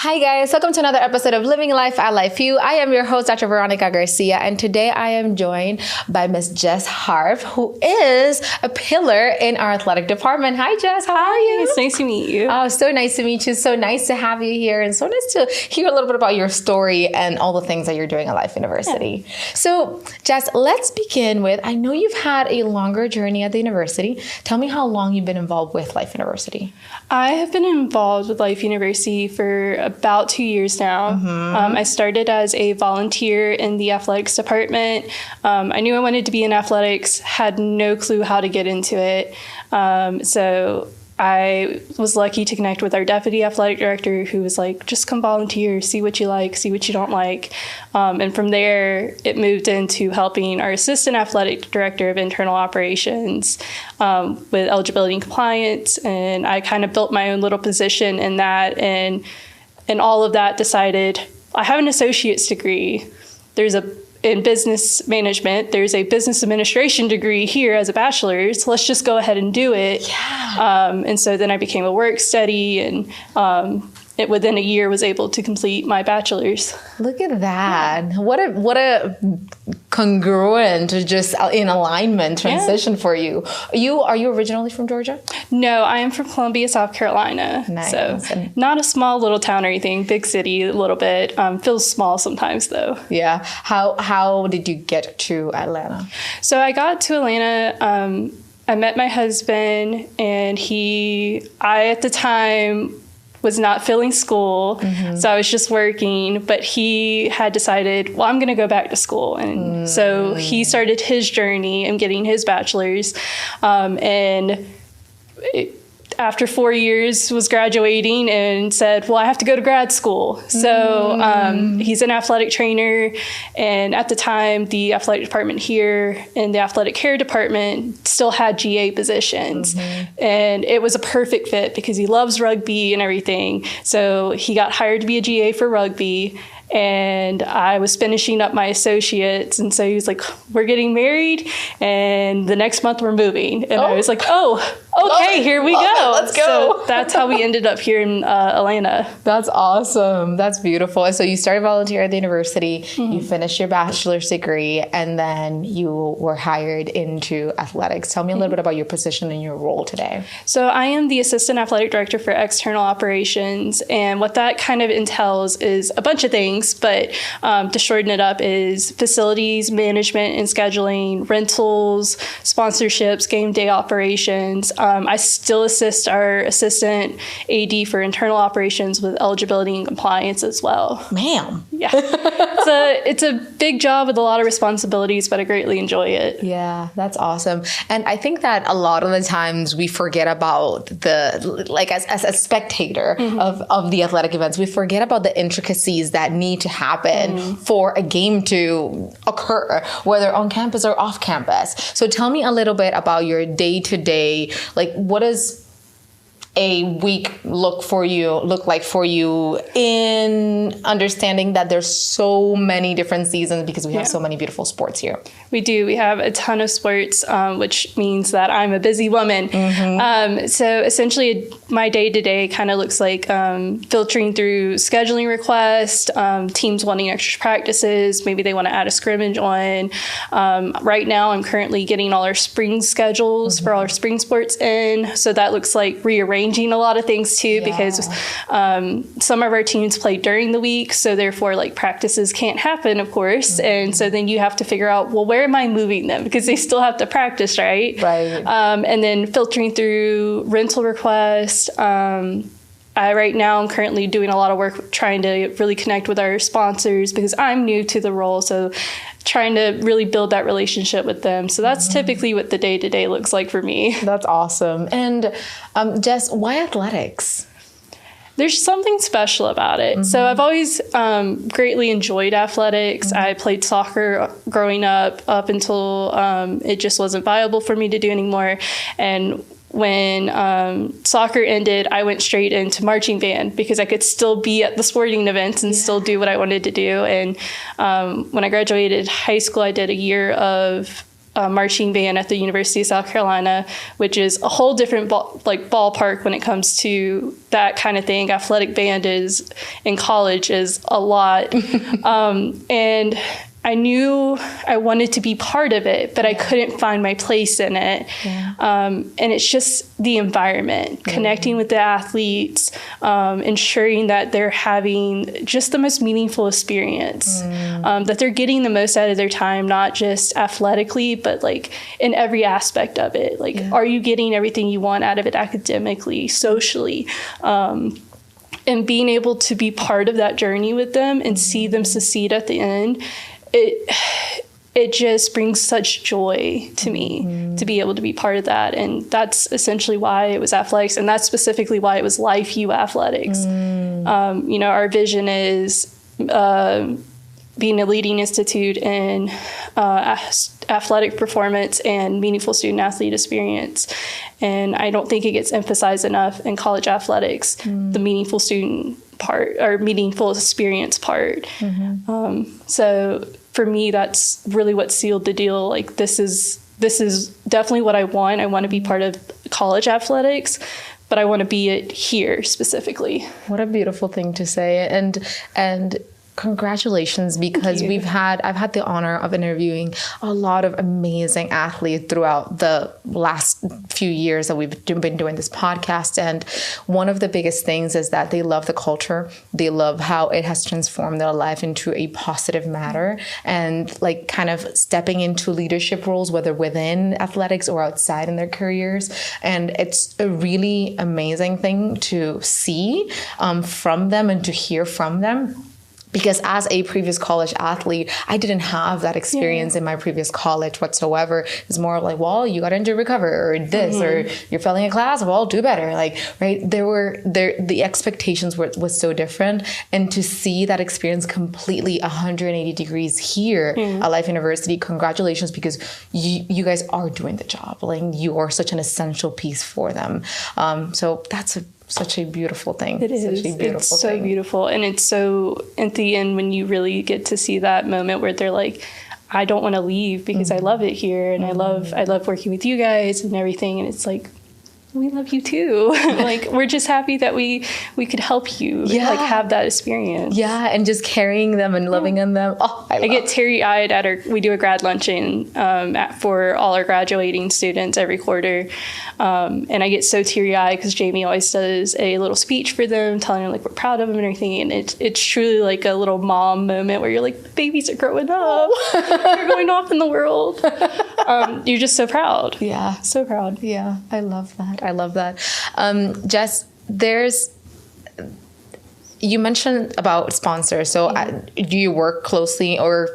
Hi guys, welcome to another episode of Living Life at Life You. I am your host, Dr. Veronica Garcia, and today I am joined by Miss Jess Sharpe, who is a pillar in our athletic department. Hi Jess, how are you? It's nice to meet you. Oh, so nice to meet you. So nice to have you here, and so nice to hear a little bit about your story and all the things that you're doing at Life University. Yeah. So Jess, let's begin with, I know you've had a longer journey at the university. Tell me how long you've been involved with Life University. I have been involved with Life University for about 2 years now. I started as a volunteer in the athletics department. I knew I wanted to be in athletics, had no clue how to get into it. So I was lucky to connect with our deputy athletic director, who was like, just come volunteer, see what you like, see what you don't like. And from there, it moved into helping our assistant athletic director of internal operations with eligibility and compliance. And I kind of built my own little position in that. And all of that, decided I have an associate's degree. In business management, there's a business administration degree here as a bachelor's. Let's just go ahead and do it. Yeah. And so then I became a work study, and within a year was able to complete my bachelor's. Look at that. Yeah. What a congruent, just in alignment transition for you. Are you originally from Georgia? No, I am from Columbia, South Carolina. Nice. So not a small little town or anything, big city a little bit. Feels small sometimes though. Yeah. How did you get to Atlanta? So I got to Atlanta, I met my husband, and I at the time was not filling school. So I was just working, but he had decided, well, I'm going to go back to school. And so he started his journey in getting his bachelor's. After 4 years was graduating and said, well, I have to go to grad school. So he's an athletic trainer. And at the time, the athletic department here and the athletic care department still had GA positions. And it was a perfect fit because he loves rugby and everything. So he got hired to be a GA for rugby. And I was finishing up my associates. And so he was like, we're getting married, and the next month we're moving. And I was like, oh, okay, here we go. Let's go. So that's how we ended up here in Atlanta. That's awesome. That's beautiful. And so you started volunteering at the university, you finished your bachelor's degree, and then you were hired into athletics. Tell me a little bit about your position and your role today. So I am the assistant athletic director for external operations. And what that kind of entails is a bunch of things. But to shorten it up is facilities management and scheduling, rentals, sponsorships, game day operations. I still assist our assistant AD for internal operations with eligibility and compliance as well. Ma'am. Yeah. It's a big job with a lot of responsibilities, but I greatly enjoy it. Yeah, that's awesome. And I think that a lot of the times we forget about as a spectator of the athletic events, we forget about the intricacies that need to happen for a game to occur, whether on campus or off campus. So tell me a little bit about your day-to-day, what does a week look like for you in understanding that there's so many different seasons because we have so many beautiful sports here? We do. We have a ton of sports, which means that I'm a busy woman. So essentially my day-to-day kind of looks like filtering through scheduling requests, teams wanting extra practices. Maybe they want to add a scrimmage on. Right now, I'm currently getting all our spring schedules for all our spring sports in. So that looks like rearranging a lot of things too, because some of our teams play during the week. So therefore, practices can't happen, of course. And so then you have to figure out, well, where am I moving them? Because they still have to practice, right? Right. And then filtering through rental requests. Right now I'm currently doing a lot of work trying to really connect with our sponsors because I'm new to the role. So trying to really build that relationship with them. So that's typically what the day-to-day looks like for me. That's awesome. And Jess, why athletics? There's something special about it. So I've always greatly enjoyed athletics. I played soccer growing up until it just wasn't viable for me to do anymore. And when soccer ended, I went straight into marching band because I could still be at the sporting events and still do what I wanted to do. And when I graduated high school, I did a year of marching band at the University of South Carolina, which is a whole different ballpark when it comes to that kind of thing. Athletic band is in college is a lot. And I knew I wanted to be part of it, but I couldn't find my place in it. Yeah. And it's just the environment, connecting with the athletes, ensuring that they're having just the most meaningful experience, that they're getting the most out of their time, not just athletically, but like in every aspect of it. Like, are you getting everything you want out of it academically, socially? And being able to be part of that journey with them and see them succeed at the end, it just brings such joy to me to be able to be part of that. And that's essentially why it was athletics. And that's specifically why it was Life U Athletics. Our vision is being a leading institute in athletic performance and meaningful student athlete experience. And I don't think it gets emphasized enough in college athletics, the meaningful student part or meaningful experience part. So for me, that's really what sealed the deal. Like, this is definitely what I want. I want to be part of college athletics, but I want to be it here specifically. What a beautiful thing to say. And congratulations, because I've had the honor of interviewing a lot of amazing athletes throughout the last few years that we've been doing this podcast. And one of the biggest things is that they love the culture. They love how it has transformed their life into a positive matter, and like kind of stepping into leadership roles, whether within athletics or outside in their careers. And it's a really amazing thing to see from them and to hear from them. Because as a previous college athlete, I didn't have that experience in my previous college whatsoever. It's more like, well, you got injured, recover, or this, or you're failing a class, well, do better. Like, right? The expectations was so different. And to see that experience completely 180 degrees here at Life University, congratulations, because you guys are doing the job. Like, you are such an essential piece for them. So that's such a beautiful thing. It is. It's so beautiful. And it's so, at the end, when you really get to see that moment where they're like, I don't want to leave because I love it here. And I love working with you guys and everything. And it's like, we love you too. Like, we're just happy that we could help you like have that experience. Yeah. And just carrying them and loving on them. Oh, I get teary-eyed we do a grad luncheon for all our graduating students every quarter. And I get so teary-eyed because Jamie always does a little speech for them, telling them like we're proud of them and everything. And it's truly like a little mom moment where you're like, babies are growing up. They're going off in the world. You're just so proud. Yeah. So proud. Yeah. I love that. Jess, you mentioned about sponsors. So do you work closely or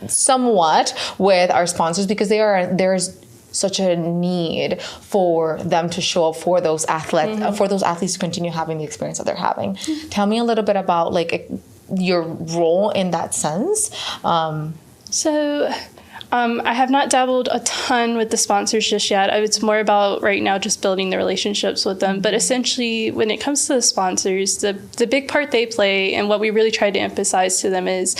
somewhat with our sponsors? Because there's such a need for them to show up for those athletes, for those athletes to continue having the experience that they're having. Tell me a little bit about like your role in that sense. I have not dabbled a ton with the sponsors just yet. It's more about right now just building the relationships with them. But essentially, when it comes to the sponsors, the big part they play and what we really try to emphasize to them is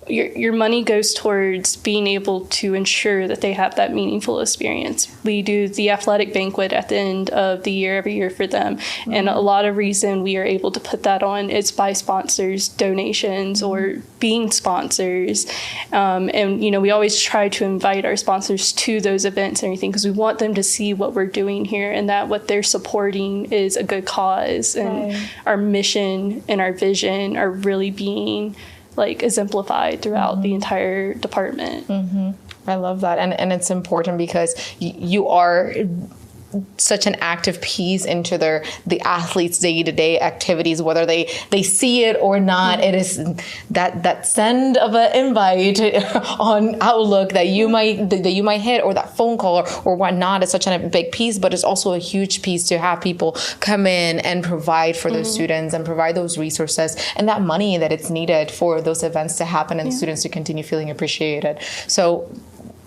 your money goes towards being able to ensure that they have that meaningful experience. We do the athletic banquet at the end of the year every year for them. And a lot of reason we are able to put that on is by sponsors, donations, or being sponsors. And, we always try to invite our sponsors to those events and everything because we want them to see what we're doing here and that what they're supporting is a good cause. And our mission and our vision are really being like exemplified throughout the entire department. I love that. And it's important because you are such an active piece into the athletes' day-to-day activities, whether they see it or not. It is that send of an invite on Outlook that you might hit, or that phone call or whatnot is such a big piece, but it's also a huge piece to have people come in and provide for those students and provide those resources and that money that it's needed for those events to happen and students to continue feeling appreciated. So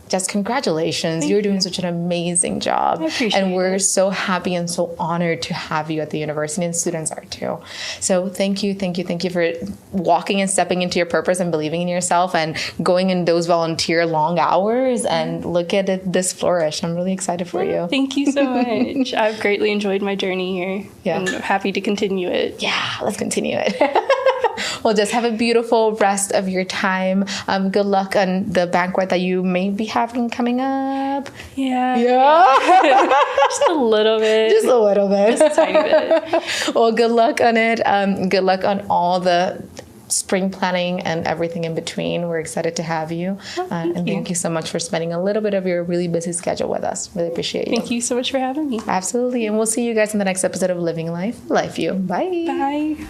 just congratulations. You're doing such an amazing job. I appreciate and we're it. so happy and so honored to have you at the university, and students are too. So thank you for walking and stepping into your purpose and believing in yourself and going in those volunteer long hours, and look at this flourish. I'm really excited for you. Thank you so much. I've greatly enjoyed my journey here. Yeah. And I'm happy to continue it. Yeah, let's continue it. Well, just have a beautiful rest of your time. Good luck on the banquet that you may be having coming up. Yeah. Yeah. Just a little bit. Just a little bit. Just a tiny bit. Well, good luck on it. Good luck on all the spring planning and everything in between. We're excited to have you. Thank you so much for spending a little bit of your really busy schedule with us. Really appreciate you. Thank you so much for having me. Absolutely. And we'll see you guys in the next episode of Living Life, Life You. Bye. Bye.